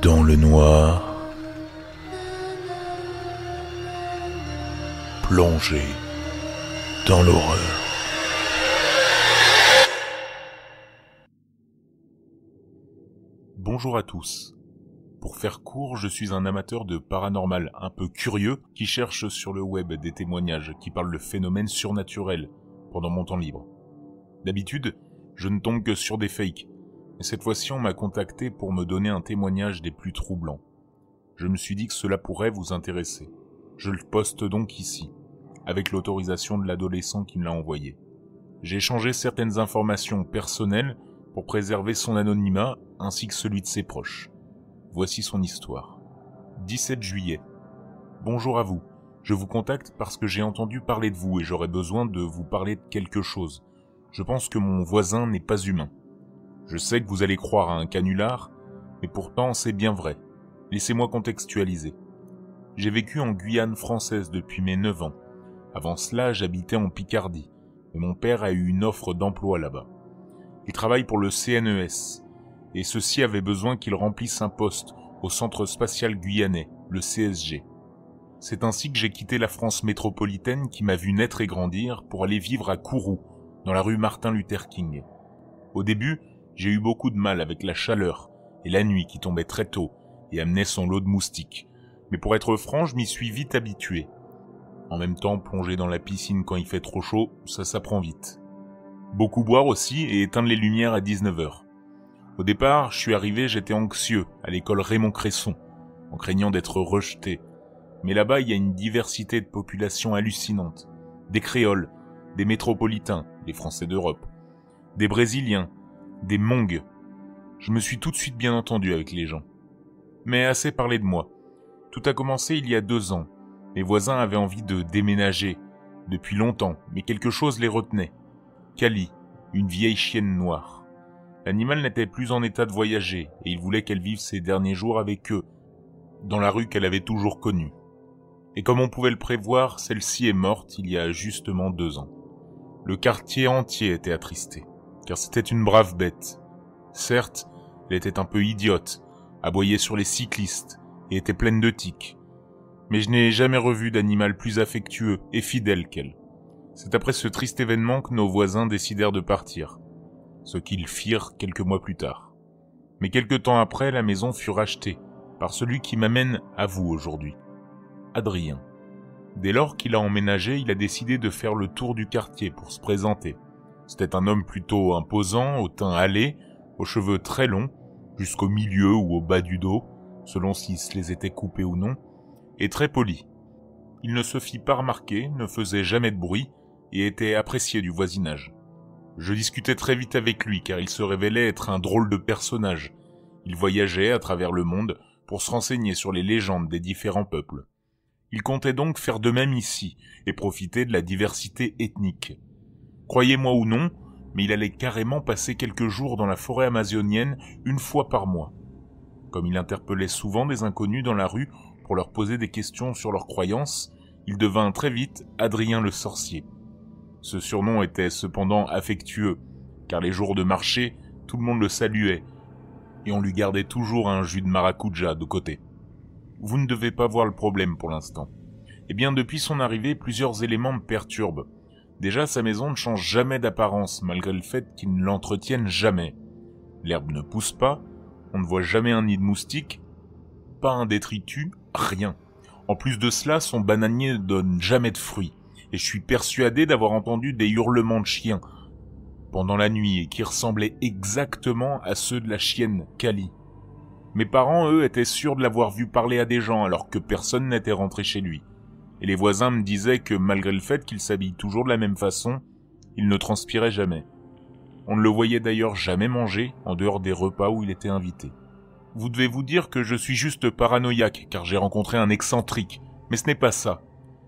Dans le noir, plongé dans l'horreur. Bonjour à tous. Pour faire court, je suis un amateur de paranormal un peu curieux qui cherche sur le web des témoignages qui parlent de phénomènes surnaturels pendant mon temps libre. D'habitude, je ne tombe que sur des fakes, mais cette fois-ci on m'a contacté pour me donner un témoignage des plus troublants. Je me suis dit que cela pourrait vous intéresser. Je le poste donc ici, avec l'autorisation de l'adolescent qui me l'a envoyé. J'ai échangé certaines informations personnelles pour préserver son anonymat ainsi que celui de ses proches. Voici son histoire. 17 juillet. Bonjour à vous. Je vous contacte parce que j'ai entendu parler de vous et j'aurais besoin de vous parler de quelque chose. Je pense que mon voisin n'est pas humain. Je sais que vous allez croire à un canular, mais pourtant c'est bien vrai. Laissez-moi contextualiser. J'ai vécu en Guyane française depuis mes 9 ans. Avant cela, j'habitais en Picardie, et mon père a eu une offre d'emploi là-bas. Il travaille pour le CNES, et ceux-ci avaient besoin qu'il remplisse un poste au Centre Spatial Guyanais, le CSG. C'est ainsi que j'ai quitté la France métropolitaine qui m'a vu naître et grandir pour aller vivre à Kourou, dans la rue Martin Luther King. Au début, j'ai eu beaucoup de mal avec la chaleur et la nuit qui tombait très tôt et amenait son lot de moustiques. Mais pour être franc, je m'y suis vite habitué. En même temps, plonger dans la piscine quand il fait trop chaud, ça s'apprend vite. Beaucoup boire aussi et éteindre les lumières à 19h. Au départ, je suis arrivé, j'étais anxieux à l'école Raymond Cresson, en craignant d'être rejeté. Mais là-bas, il y a une diversité de population hallucinante. Des créoles, des métropolitains, les Français d'Europe, des Brésiliens, des Mongs. Je me suis tout de suite bien entendu avec les gens. Mais assez parlé de moi. Tout a commencé il y a 2 ans. Mes voisins avaient envie de déménager, depuis longtemps, mais quelque chose les retenait. Kali, une vieille chienne noire. L'animal n'était plus en état de voyager, et ils voulaient qu'elle vive ses derniers jours avec eux, dans la rue qu'elle avait toujours connue. Et comme on pouvait le prévoir, celle-ci est morte il y a justement 2 ans. Le quartier entier était attristé, car c'était une brave bête. Certes, elle était un peu idiote, aboyait sur les cyclistes, et était pleine de tics. Mais je n'ai jamais revu d'animal plus affectueux et fidèle qu'elle. C'est après ce triste événement que nos voisins décidèrent de partir, ce qu'ils firent quelques mois plus tard. Mais quelque temps après, la maison fut rachetée par celui qui m'amène à vous aujourd'hui, Adrien. Dès lors qu'il a emménagé, il a décidé de faire le tour du quartier pour se présenter. C'était un homme plutôt imposant, au teint hâlé, aux cheveux très longs, jusqu'au milieu ou au bas du dos, selon s'il se les était coupés ou non, et très poli. Il ne se fit pas remarquer, ne faisait jamais de bruit, et était apprécié du voisinage. Je discutais très vite avec lui, car il se révélait être un drôle de personnage. Il voyageait à travers le monde pour se renseigner sur les légendes des différents peuples. Il comptait donc faire de même ici, et profiter de la diversité ethnique. Croyez-moi ou non, mais il allait carrément passer quelques jours dans la forêt amazonienne 1 fois par mois. Comme il interpellait souvent des inconnus dans la rue pour leur poser des questions sur leurs croyances, il devint très vite Adrien le sorcier. Ce surnom était cependant affectueux, car les jours de marché, tout le monde le saluait, et on lui gardait toujours un jus de maracuja de côté. Vous ne devez pas voir le problème pour l'instant. Eh bien, depuis son arrivée, plusieurs éléments me perturbent. Déjà, sa maison ne change jamais d'apparence, malgré le fait qu'il ne l'entretienne jamais. L'herbe ne pousse pas, on ne voit jamais un nid de moustiques, pas un détritus, rien. En plus de cela, son bananier ne donne jamais de fruits, et je suis persuadé d'avoir entendu des hurlements de chiens pendant la nuit et qui ressemblaient exactement à ceux de la chienne Kali. Mes parents, eux, étaient sûrs de l'avoir vu parler à des gens alors que personne n'était rentré chez lui. Et les voisins me disaient que malgré le fait qu'il s'habille toujours de la même façon, il ne transpirait jamais. On ne le voyait d'ailleurs jamais manger en dehors des repas où il était invité. Vous devez vous dire que je suis juste paranoïaque car j'ai rencontré un excentrique, mais ce n'est pas ça.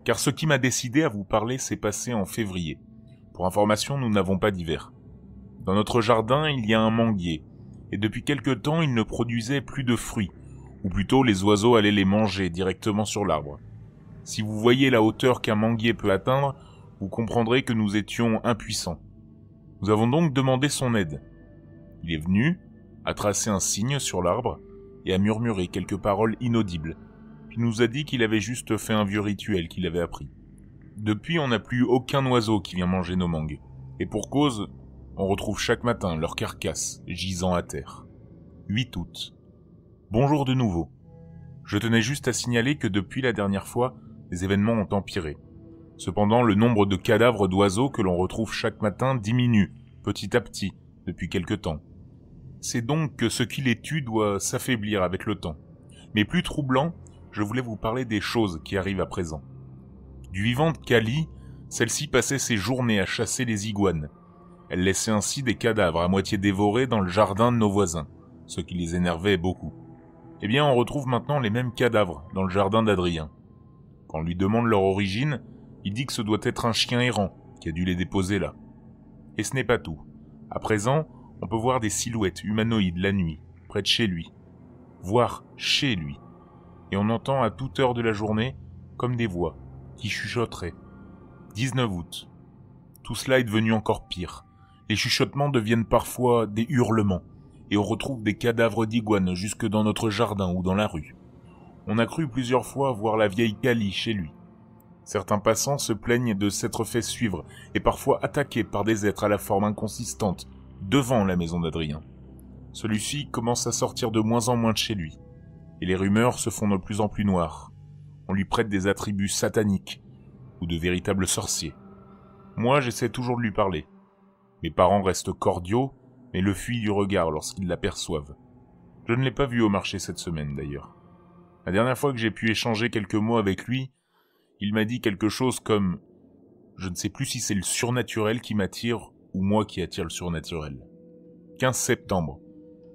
Car ce qui m'a décidé à vous parler s'est passé en février. Pour information, nous n'avons pas d'hiver. Dans notre jardin, il y a un manguier, et depuis quelque temps, il ne produisait plus de fruits, ou plutôt les oiseaux allaient les manger directement sur l'arbre. Si vous voyez la hauteur qu'un manguier peut atteindre, vous comprendrez que nous étions impuissants. Nous avons donc demandé son aide. Il est venu, a tracé un signe sur l'arbre, et a murmuré quelques paroles inaudibles, puis nous a dit qu'il avait juste fait un vieux rituel qu'il avait appris. Depuis, on n'a plus aucun oiseau qui vient manger nos mangues, et pour cause, on retrouve chaque matin leurs carcasses gisant à terre. 8 août. Bonjour de nouveau. Je tenais juste à signaler que depuis la dernière fois, les événements ont empiré. Cependant, le nombre de cadavres d'oiseaux que l'on retrouve chaque matin diminue, petit à petit, depuis quelque temps. C'est donc que ce qui les tue doit s'affaiblir avec le temps. Mais plus troublant, je voulais vous parler des choses qui arrivent à présent. Du vivant de Kali, celle-ci passait ses journées à chasser les iguanes. Elle laissait ainsi des cadavres à moitié dévorés dans le jardin de nos voisins, ce qui les énervait beaucoup. Eh bien, on retrouve maintenant les mêmes cadavres dans le jardin d'Adrien. Quand on lui demande leur origine, il dit que ce doit être un chien errant qui a dû les déposer là. Et ce n'est pas tout. À présent, on peut voir des silhouettes humanoïdes la nuit, près de chez lui. Voire chez lui. Et on entend à toute heure de la journée, comme des voix, qui chuchoteraient. 19 août. Tout cela est devenu encore pire. Les chuchotements deviennent parfois des hurlements, et on retrouve des cadavres d'iguanes jusque dans notre jardin ou dans la rue. On a cru plusieurs fois voir la vieille Kali chez lui. Certains passants se plaignent de s'être fait suivre et parfois attaqués par des êtres à la forme inconsistante devant la maison d'Adrien. Celui-ci commence à sortir de moins en moins de chez lui, et les rumeurs se font de plus en plus noires. On lui prête des attributs sataniques ou de véritables sorciers. Moi, j'essaie toujours de lui parler. Mes parents restent cordiaux, mais le fuient du regard lorsqu'ils l'aperçoivent. Je ne l'ai pas vu au marché cette semaine, d'ailleurs. La dernière fois que j'ai pu échanger quelques mots avec lui, il m'a dit quelque chose comme « Je ne sais plus si c'est le surnaturel qui m'attire ou moi qui attire le surnaturel. » 15 septembre.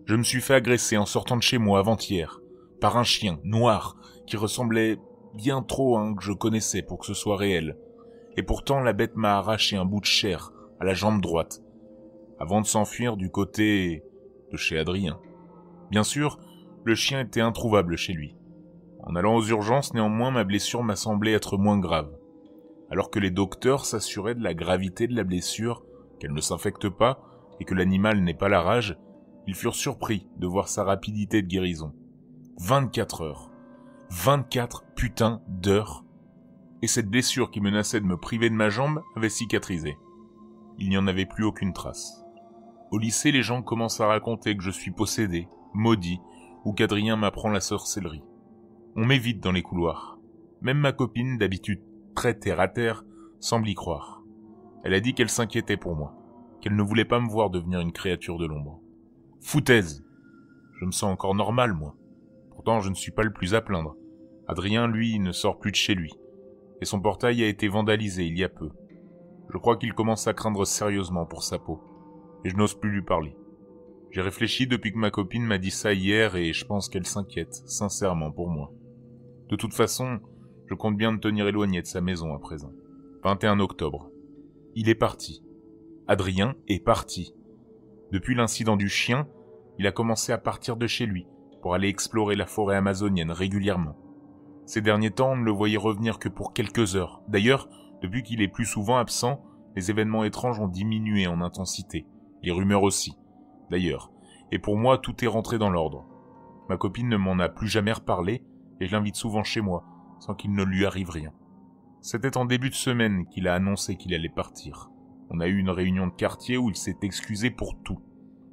Je me suis fait agresser en sortant de chez moi avant-hier par un chien noir qui ressemblait bien trop à un que je connaissais pour que ce soit réel. Et pourtant la bête m'a arraché un bout de chair à la jambe droite avant de s'enfuir du côté de chez Adrien. Bien sûr, le chien était introuvable chez lui. En allant aux urgences, néanmoins, ma blessure m'a semblé être moins grave. Alors que les docteurs s'assuraient de la gravité de la blessure, qu'elle ne s'infecte pas et que l'animal n'ait pas la rage, ils furent surpris de voir sa rapidité de guérison. 24 heures. 24 putains d'heures. Et cette blessure qui menaçait de me priver de ma jambe avait cicatrisé. Il n'y en avait plus aucune trace. Au lycée, les gens commencent à raconter que je suis possédé, maudit, ou qu'Adrien m'apprend la sorcellerie. On m'évite dans les couloirs. Même ma copine, d'habitude très terre-à-terre, semble y croire. Elle a dit qu'elle s'inquiétait pour moi, qu'elle ne voulait pas me voir devenir une créature de l'ombre. Foutaise. Je me sens encore normal, moi. Pourtant, je ne suis pas le plus à plaindre. Adrien, lui, ne sort plus de chez lui. Et son portail a été vandalisé il y a peu. Je crois qu'il commence à craindre sérieusement pour sa peau. Et je n'ose plus lui parler. J'ai réfléchi depuis que ma copine m'a dit ça hier et je pense qu'elle s'inquiète, sincèrement, pour moi. De toute façon, je compte bien me tenir éloigné de sa maison à présent. 21 octobre. Il est parti. Adrien est parti. Depuis l'incident du chien, il a commencé à partir de chez lui pour aller explorer la forêt amazonienne régulièrement. Ces derniers temps, on ne le voyait revenir que pour quelques heures. D'ailleurs, depuis qu'il est plus souvent absent, les événements étranges ont diminué en intensité. Les rumeurs aussi, d'ailleurs. Et pour moi, tout est rentré dans l'ordre. Ma copine ne m'en a plus jamais reparlé, et je l'invite souvent chez moi, sans qu'il ne lui arrive rien. C'était en début de semaine qu'il a annoncé qu'il allait partir. On a eu une réunion de quartier où il s'est excusé pour tout,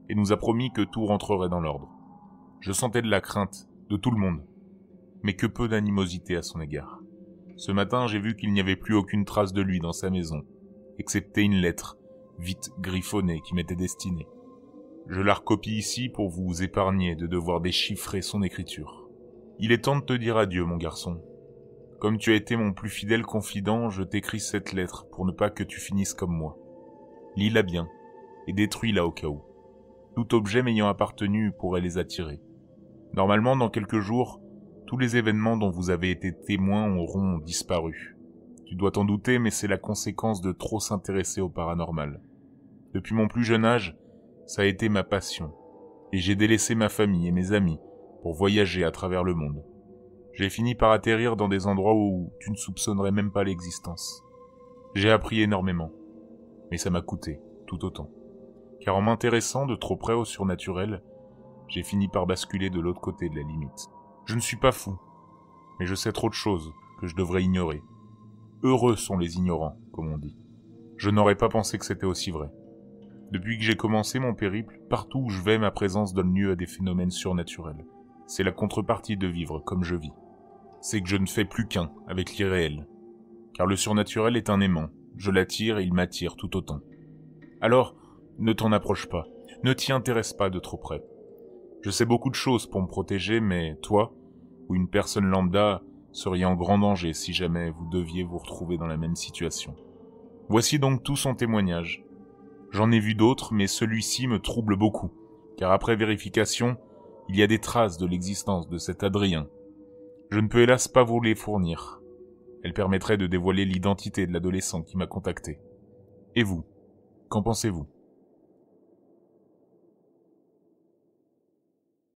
et nous a promis que tout rentrerait dans l'ordre. Je sentais de la crainte, de tout le monde, mais que peu d'animosité à son égard. Ce matin, j'ai vu qu'il n'y avait plus aucune trace de lui dans sa maison, excepté une lettre, vite griffonnée, qui m'était destinée. Je la recopie ici pour vous épargner de devoir déchiffrer son écriture. Il est temps de te dire adieu, mon garçon. Comme tu as été mon plus fidèle confident, je t'écris cette lettre pour ne pas que tu finisses comme moi. Lis-la bien, et détruis-la au cas où. Tout objet m'ayant appartenu pourrait les attirer. Normalement, dans quelques jours, tous les événements dont vous avez été témoins auront disparu. Tu dois t'en douter, mais c'est la conséquence de trop s'intéresser au paranormal. Depuis mon plus jeune âge, ça a été ma passion, et j'ai délaissé ma famille et mes amis pour voyager à travers le monde. J'ai fini par atterrir dans des endroits où tu ne soupçonnerais même pas l'existence. J'ai appris énormément, mais ça m'a coûté tout autant. Car en m'intéressant de trop près au surnaturel, j'ai fini par basculer de l'autre côté de la limite. Je ne suis pas fou, mais je sais trop de choses que je devrais ignorer. Heureux sont les ignorants, comme on dit. Je n'aurais pas pensé que c'était aussi vrai. Depuis que j'ai commencé mon périple, partout où je vais, ma présence donne lieu à des phénomènes surnaturels. C'est la contrepartie de vivre comme je vis. C'est que je ne fais plus qu'un avec l'irréel. Car le surnaturel est un aimant. Je l'attire et il m'attire tout autant. Alors, ne t'en approche pas. Ne t'y intéresse pas de trop près. Je sais beaucoup de choses pour me protéger, mais toi, ou une personne lambda, seriez en grand danger si jamais vous deviez vous retrouver dans la même situation. Voici donc tout son témoignage. J'en ai vu d'autres, mais celui-ci me trouble beaucoup, car après vérification, il y a des traces de l'existence de cet Adrien. Je ne peux hélas pas vous les fournir. Elle permettrait de dévoiler l'identité de l'adolescent qui m'a contacté. Et vous, qu'en pensez-vous ?